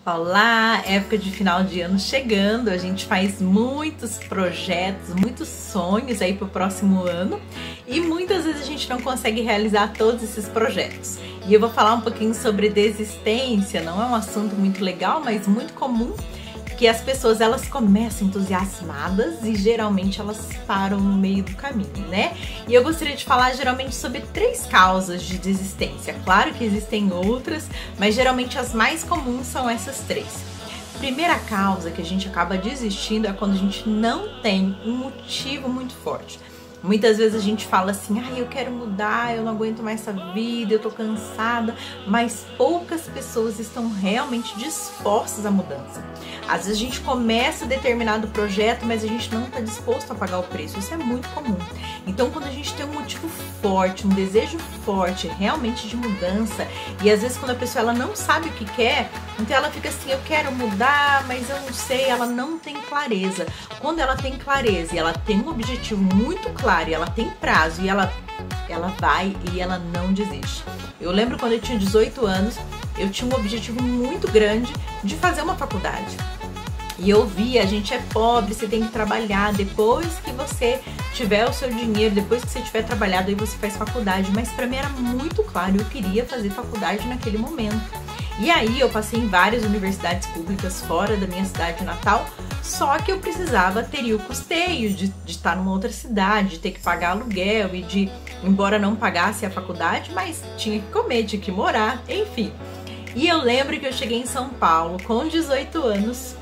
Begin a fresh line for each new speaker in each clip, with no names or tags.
Olá, época de final de ano chegando, a gente faz muitos projetos, muitos sonhos aí pro próximo ano e muitas vezes a gente não consegue realizar todos esses projetos. E eu vou falar um pouquinho sobre desistência, não é um assunto muito legal, mas muito comum, que as pessoas elas começam entusiasmadas e geralmente elas param no meio do caminho, né? E eu gostaria de falar geralmente sobre 3 causas de desistência. Claro que existem outras, mas geralmente as mais comuns são essas 3. Primeira causa que a gente acaba desistindo é quando a gente não tem um motivo muito forte. Muitas vezes a gente fala assim, eu quero mudar, eu não aguento mais essa vida, eu tô cansada, mas poucas pessoas estão realmente dispostas à mudança. Às vezes a gente começa determinado projeto, mas a gente não está disposto a pagar o preço, isso é muito comum. Então quando a gente tem um motivo forte, um desejo forte realmente de mudança, e às vezes quando a pessoa ela não sabe o que quer, então ela fica assim, eu quero mudar, mas eu não sei, ela não tem clareza. Quando ela tem clareza e ela tem um objetivo muito claro, e ela tem prazo e ela vai e ela não desiste. Eu lembro quando eu tinha 18 anos, eu tinha um objetivo muito grande de fazer uma faculdade. E eu via, a gente é pobre, você tem que trabalhar, depois que você tiver o seu dinheiro, depois que você tiver trabalhado, aí você faz faculdade. Mas pra mim era muito claro, eu queria fazer faculdade naquele momento. E aí eu passei em várias universidades públicas fora da minha cidade natal, só que eu precisava ter o custeio de estar numa outra cidade, de ter que pagar aluguel e de, embora não pagasse a faculdade, mas tinha que comer, tinha que morar, enfim. E eu lembro que eu cheguei em São Paulo com 18 anos,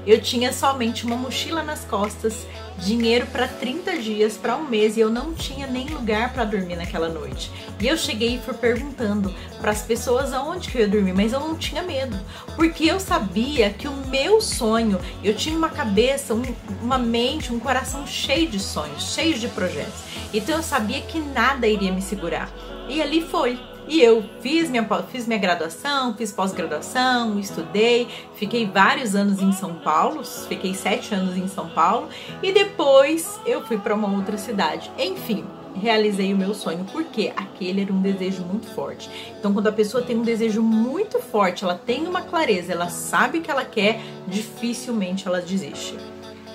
eu tinha somente uma mochila nas costas, dinheiro para 30 dias, para um mês, e eu não tinha nem lugar para dormir naquela noite. E eu cheguei e fui perguntando para as pessoas aonde que eu ia dormir, mas eu não tinha medo, porque eu sabia que o meu sonho, eu tinha uma cabeça, uma mente, um coração cheio de sonhos, cheio de projetos. Então eu sabia que nada iria me segurar. E ali foi. E eu fiz minha graduação, fiz pós-graduação, estudei, fiquei vários anos em São Paulo, fiquei 7 anos em São Paulo e depois eu fui para uma outra cidade. Enfim, realizei o meu sonho, porque aquele era um desejo muito forte. Então quando a pessoa tem um desejo muito forte, ela tem uma clareza, ela sabe o que ela quer, dificilmente ela desiste.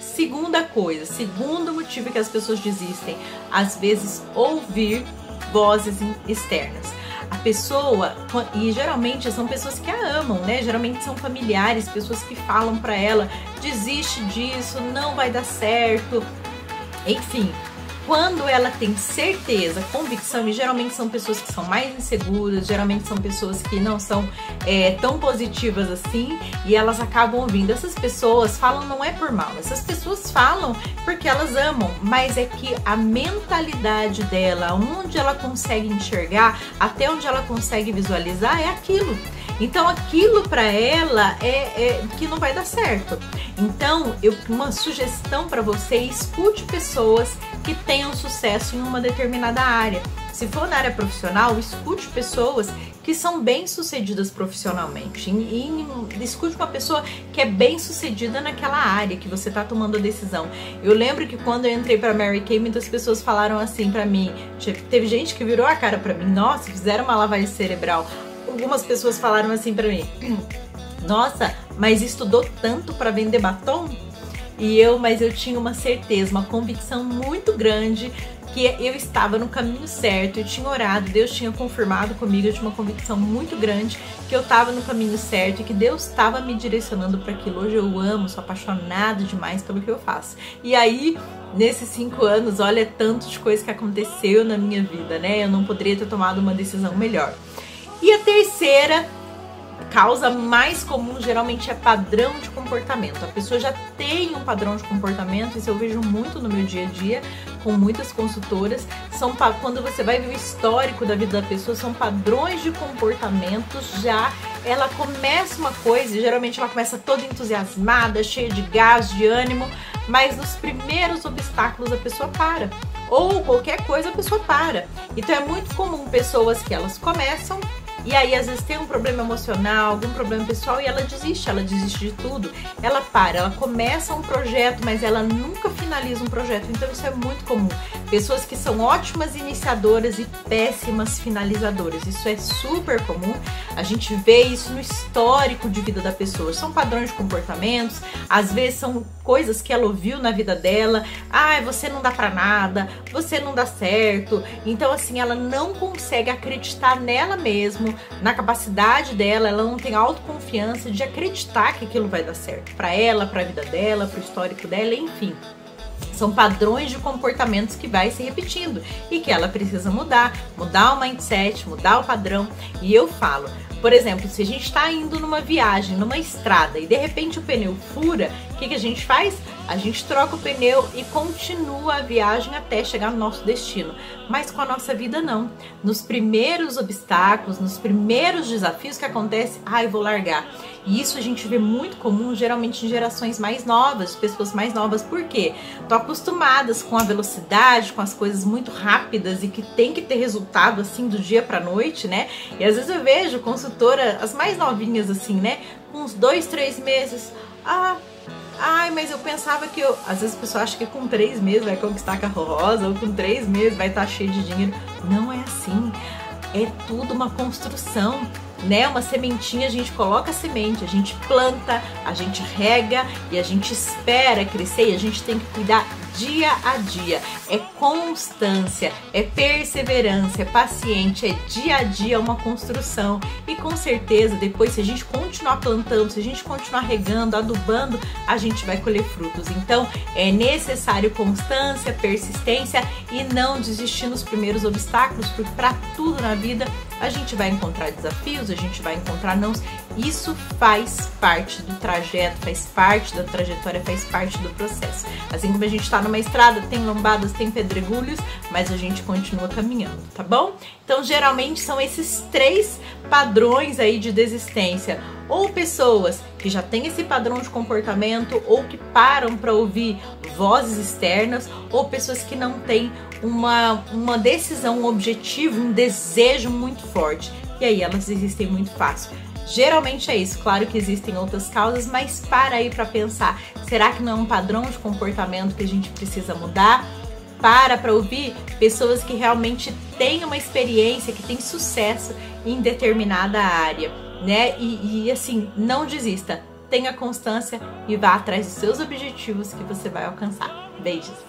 Segunda coisa, segundo motivo que as pessoas desistem, às vezes ouvir vozes externas. A pessoa, e geralmente são pessoas que a amam, né? Geralmente são familiares, pessoas que falam pra ela, desiste disso, não vai dar certo. Enfim, quando ela tem certeza, convicção, e geralmente são pessoas que são mais inseguras, geralmente são pessoas que não são tão positivas assim, e elas acabam ouvindo. Essas pessoas falam não é por mal, essas pessoas falam porque elas amam, mas é que a mentalidade dela, onde ela consegue enxergar, até onde ela consegue visualizar, é aquilo. Então aquilo para ela é que não vai dar certo. Então, uma sugestão para você, escute pessoas que tenham sucesso em uma determinada área. Se for na área profissional, escute pessoas que são bem-sucedidas profissionalmente. Escute uma pessoa que é bem-sucedida naquela área que você está tomando a decisão. Eu lembro que quando eu entrei para Mary Kay, muitas pessoas falaram assim para mim, teve gente que virou a cara para mim, nossa, fizeram uma lavagem cerebral. Algumas pessoas falaram assim pra mim, nossa, mas estudou tanto pra vender batom? Mas eu tinha uma certeza, uma convicção muito grande que eu estava no caminho certo, eu tinha orado, Deus tinha confirmado comigo, eu tinha uma convicção muito grande que eu estava no caminho certo e que Deus estava me direcionando para aquilo. Hoje eu amo, sou apaixonada demais pelo que eu faço. E aí, nesses 5 anos, olha tanto de coisa que aconteceu na minha vida, né? Eu não poderia ter tomado uma decisão melhor. E a terceira causa mais comum geralmente é padrão de comportamento. A pessoa já tem um padrão de comportamento, isso eu vejo muito no meu dia a dia com muitas consultoras. Quando você vai ver o histórico da vida da pessoa, são padrões de comportamentos. Já ela começa uma coisa e geralmente ela começa toda entusiasmada, cheia de gás, de ânimo, mas nos primeiros obstáculos a pessoa para. Ou qualquer coisa a pessoa para. Então é muito comum pessoas que elas começam E aí às vezes tem um problema emocional, algum problema pessoal e ela desiste de tudo. Ela para, ela começa um projeto, mas ela nunca finaliza um projeto. Então isso é muito comum. Pessoas que são ótimas iniciadoras e péssimas finalizadoras. Isso é super comum. A gente vê isso no histórico de vida da pessoa. São padrões de comportamentos, às vezes são coisas que ela ouviu na vida dela. Ah, você não dá pra nada, você não dá certo. Então assim, ela não consegue acreditar nela mesma, na capacidade dela, ela não tem autoconfiança de acreditar que aquilo vai dar certo pra ela, pra vida dela, pro histórico dela, enfim. São padrões de comportamentos que vai se repetindo e que ela precisa mudar o mindset, mudar o padrão. E eu falo, por exemplo, se a gente está indo numa viagem, numa estrada e de repente o pneu fura, o que a gente faz? A gente troca o pneu e continua a viagem até chegar no nosso destino. Mas com a nossa vida não. Nos primeiros obstáculos, nos primeiros desafios que acontece, eu vou largar. E isso a gente vê muito comum, geralmente em gerações mais novas, pessoas mais novas. Por quê? Estão acostumadas com a velocidade, com as coisas muito rápidas e que tem que ter resultado assim do dia pra noite, né? E às vezes eu vejo consultora, as mais novinhas assim, né? Com uns 2, 3 meses. Mas eu pensava que às vezes a pessoa acha que com 3 meses vai conquistar a carro rosa ou com 3 meses vai estar cheio de dinheiro. Não é assim. É tudo uma construção, né? Uma sementinha, a gente coloca a semente, a gente planta, a gente rega e a gente espera crescer e a gente tem que cuidar dia a dia. É constância, é perseverança, é paciente, é dia a dia uma construção. E com certeza depois, se a gente continuar plantando, se a gente continuar regando, adubando, a gente vai colher frutos. Então é necessário constância, persistência e não desistir nos primeiros obstáculos, porque para tudo na vida a gente vai encontrar desafios, a gente vai encontrar nãos. Isso faz parte do trajeto, faz parte da trajetória, faz parte do processo. Assim como a gente está numa estrada, tem lombadas, tem pedregulhos, mas a gente continua caminhando, tá bom? Então, geralmente são esses 3 padrões aí de desistência. Ou pessoas que já têm esse padrão de comportamento, ou que param para ouvir vozes externas, ou pessoas que não têm uma decisão, um objetivo, um desejo muito forte. E aí elas desistem muito fácil. Geralmente é isso, claro que existem outras causas, mas para aí para pensar, será que não é um padrão de comportamento que a gente precisa mudar? Para ouvir pessoas que realmente têm uma experiência, que têm sucesso em determinada área, né? E assim, não desista, tenha constância e vá atrás dos seus objetivos que você vai alcançar. Beijos!